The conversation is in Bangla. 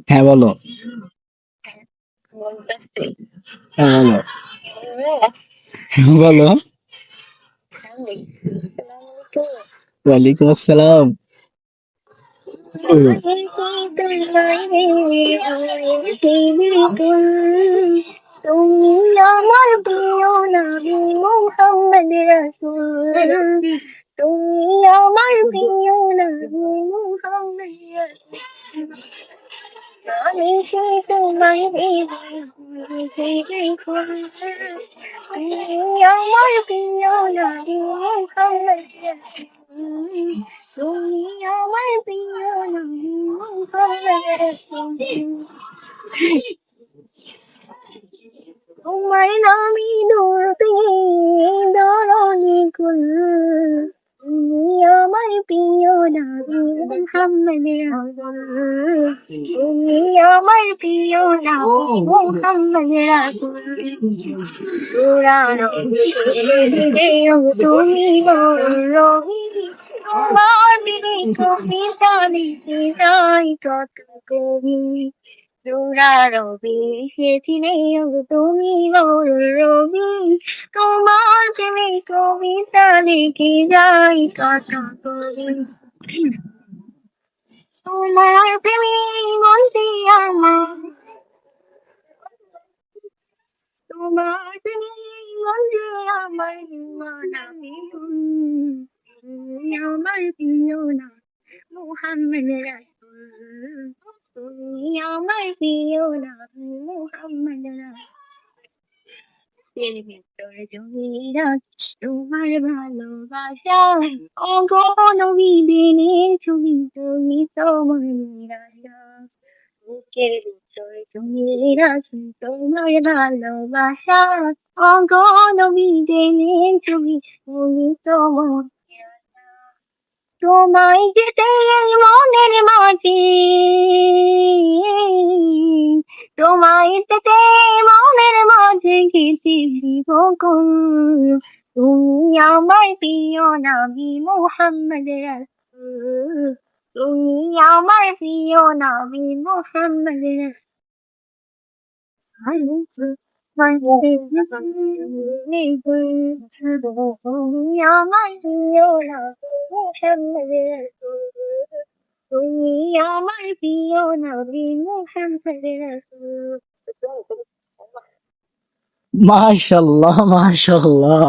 হ্যাঁ বলো। হ্যাঁ বলো। হ্যাঁ বলো। ওয়ালাইকুম আসসালাম। তুমি আমার প্রিয় নবী মুহাম্মদ রাসূল, তুমি আমার প্রিয় নবী মুহাম্মদ রাসূল। আমি কি তোমায় ভেবে ফুল, তুমি আমার প্রিয় নবী মুহাম্মদ রাসূল, তুমি আমার প্রিয় নবী মুহাম্মদ রাসূল। তোমার নামে দৌড়তে দরণি কুল, তুমি আমার প্রিয় নবী মুহাম্মদ রাসূল, তুমি আমার প্রিয় নবী মুহাম্মদ রাসূল। তুমি রবি, তোমার বিনে কবিতা লিখে যাই কত কবি। রবি সেদিনে তুমি রবি, তোমার প্রেমে কবিতা লিখে যাই কত কবি। তোমার প্রেমে মনটি আমার, তোমার প্রেমে মনটি আমার মনামি, তুমি আমার প্রিয় না মুহাম্মদ রাসূল, তুমি আমার প্রিয় না মুহাম্মদ রাসূল। ভিতরে জমিয়ে রাখি তোমার ভালোবাসা, অগণন বিদিনের ছবি তুমি তোমার নিরাশা। বুকের ভিতরে জমিয়ে রাখি তোমার ভালোবাসা, অগণন বিদিনের ছবি তুমি তোমার নিরাশা। তোমায় যেতে মনের মাঝে, তোমায় যেতে মনের মাঝে গেছি জীবকুল, তুমি আমার প্রিয় নবী মুহাম্মদ রাসূল, তুমি আমার প্রিয় নবী মুহাম্মদ রাসূল। তুমি আমার প্রিয় নবী মুহাম্মদ রাসূল, তুমি আমার প্রিয় নবী মুহাম্মদ রাসূল। মাশাআল্লাহ মাশাআল্লাহ।